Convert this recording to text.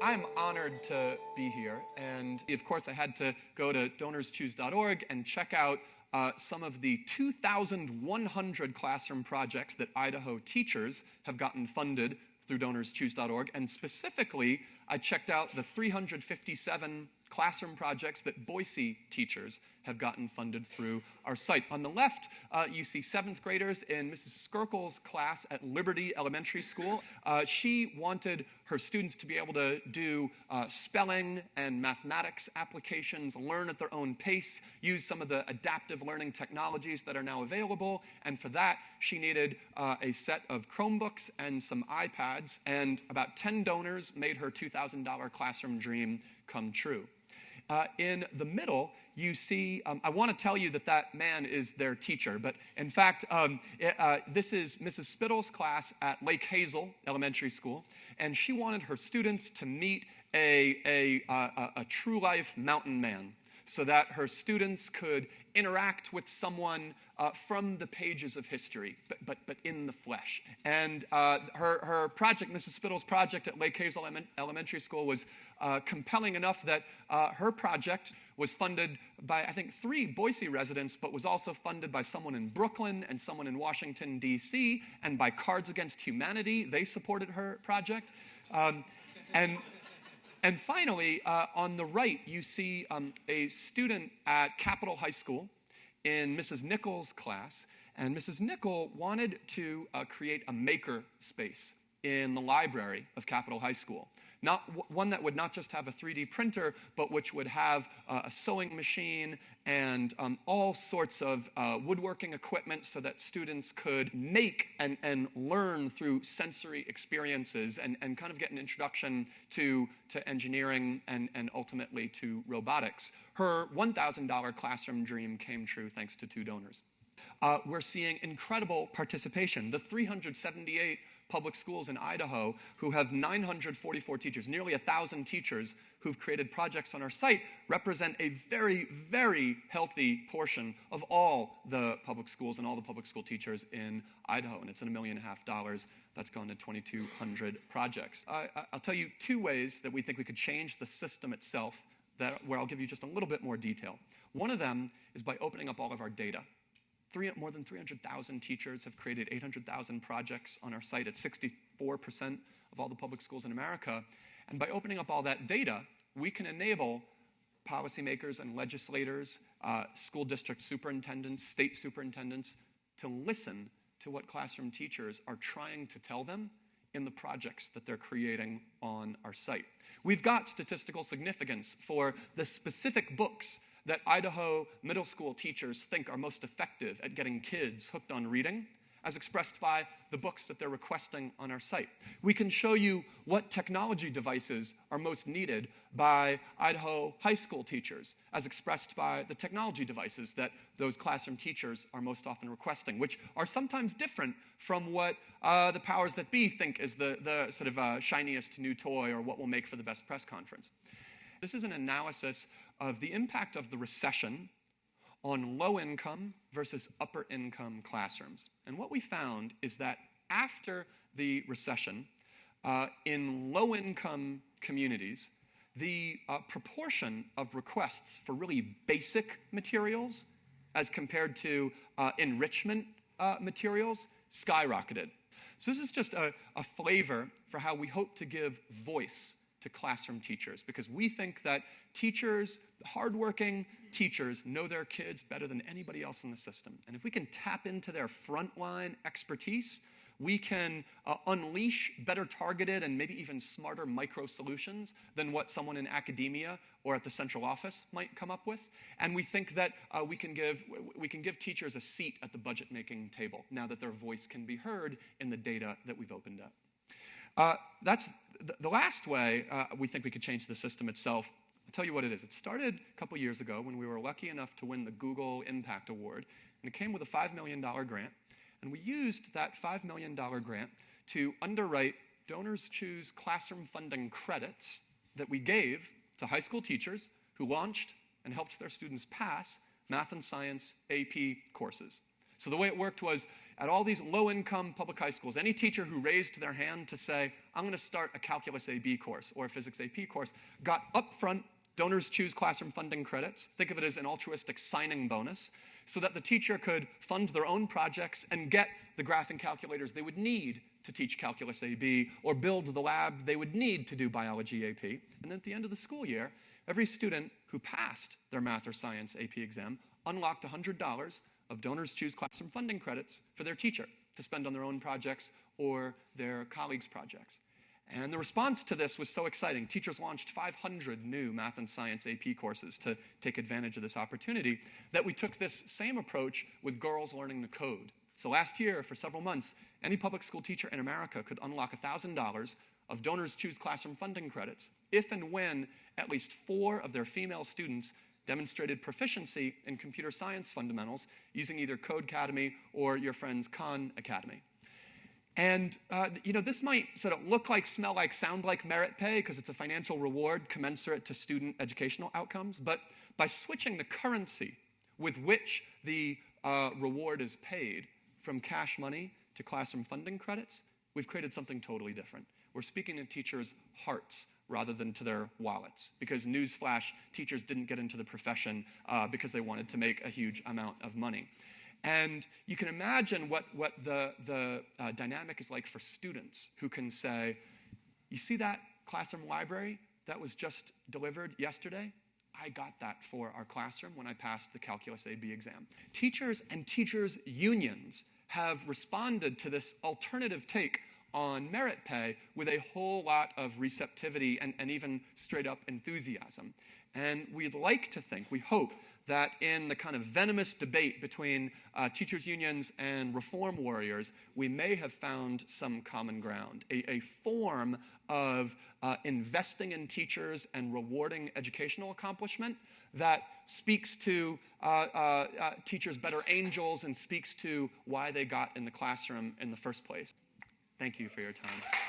I'm honored to be here, and of course I had to go to DonorsChoose.org and check out some of the 2,100 classroom projects that Idaho teachers have gotten funded through DonorsChoose.org, and specifically I checked out the 357 classroom projects that Boise teachers have gotten funded through our site. On the left, you see 7th graders in Mrs. Skirkle's class at Liberty Elementary School. She wanted her students to be able to do spelling and mathematics applications, learn at their own pace, use some of the adaptive learning technologies that are now available, and for that, she needed a set of Chromebooks and some iPads, and about 10 donors made her $2,000 classroom dream come true. In the middle, you see, I want to tell you that that man is their teacher, but in fact, this is Mrs. Spittle's class at Lake Hazel Elementary School, and she wanted her students to meet a true life mountain man so that her students could interact with someone from the pages of history, but in the flesh. And her project, Mrs. Spittle's project at Lake Hazel Elementary School was compelling enough that her project was funded by, I think, 3 Boise residents, but was also funded by someone in Brooklyn and someone in Washington, D.C., and by Cards Against Humanity. They supported her project. And finally, on the right, you see a student at Capitol High School in Mrs. Nichols' class, and Mrs. Nichol wanted to create a maker space in the library of Capitol High School. Not one that would not just have a 3D printer, but which would have a sewing machine and all sorts of woodworking equipment so that students could make and learn through sensory experiences and kind of get an introduction to engineering and ultimately to robotics. Her $1,000 classroom dream came true thanks to 2 donors. We're seeing incredible participation. The 378 public schools in Idaho who have 944 teachers, nearly 1,000 teachers who've created projects on our site, represent a very, very healthy portion of all the public schools and all the public school teachers in Idaho. And it's $1.5 million that's gone to 2,200 projects. I'll tell you 2 ways that we think we could change the system itself, where I'll give you just a little bit more detail. One of them is by opening up all of our data. More than 300,000 teachers have created 800,000 projects on our site at 64% of all the public schools in America. And by opening up all that data, we can enable policymakers and legislators, school district superintendents, state superintendents, to listen to what classroom teachers are trying to tell them in the projects that they're creating on our site. We've got statistical significance for the specific books that Idaho middle school teachers think are most effective at getting kids hooked on reading, as expressed by the books that they're requesting on our site. We can show you what technology devices are most needed by Idaho high school teachers, as expressed by the technology devices that those classroom teachers are most often requesting, which are sometimes different from what the powers that be think is the sort of shiniest new toy or what will make for the best press conference. This is an analysis of the impact of the recession on low-income versus upper-income classrooms. And what we found is that after the recession, in low-income communities, the proportion of requests for really basic materials as compared to enrichment materials skyrocketed. So this is just a flavor for how we hope to give voice to classroom teachers, because we think that teachers, hardworking teachers, know their kids better than anybody else in the system. And if we can tap into their frontline expertise, we can unleash better targeted and maybe even smarter micro solutions than what someone in academia or at the central office might come up with. And we think that we can give teachers a seat at the budget making table now that their voice can be heard in the data that we've opened up. That's the last way we think we could change the system itself. I'll tell you what it is. It started a couple years ago when we were lucky enough to win the Google Impact Award, and it came with a $5 million grant, and we used that $5 million grant to underwrite DonorsChoose classroom funding credits that we gave to high school teachers who launched and helped their students pass math and science AP courses. So the way it worked was, at all these low-income public high schools, any teacher who raised their hand to say, I'm going to start a Calculus AB course or a Physics AP course, got upfront DonorsChoose classroom funding credits. Think of it as an altruistic signing bonus, so that the teacher could fund their own projects and get the graphing calculators they would need to teach Calculus AB or build the lab they would need to do Biology AP. And then at the end of the school year, every student who passed their math or science AP exam unlocked $100 of DonorsChoose classroom funding credits for their teacher to spend on their own projects or their colleagues' projects. And the response to this was so exciting. Teachers launched 500 new math and science AP courses to take advantage of this opportunity, that we took this same approach with girls learning the code. So last year, for several months, any public school teacher in America could unlock $1,000 of DonorsChoose classroom funding credits if and when at least 4 of their female students demonstrated proficiency in computer science fundamentals using either Codecademy or your friend's Khan Academy. And this might sort of look like, smell like, sound like merit pay because it's a financial reward commensurate to student educational outcomes, but by switching the currency with which the reward is paid from cash money to classroom funding credits, we've created something totally different. We're speaking to teachers' hearts rather than to their wallets, because newsflash, teachers didn't get into the profession because they wanted to make a huge amount of money. And you can imagine what the dynamic is like for students who can say, you see that classroom library that was just delivered yesterday? I got that for our classroom when I passed the Calculus AB exam. Teachers and teachers' unions have responded to this alternative take on merit pay with a whole lot of receptivity and even straight up enthusiasm. And we'd like to think, we hope, that in the kind of venomous debate between teachers' unions and reform warriors, we may have found some common ground, a form of investing in teachers and rewarding educational accomplishment that speaks to teachers' better angels and speaks to why they got in the classroom in the first place. Thank you for your time.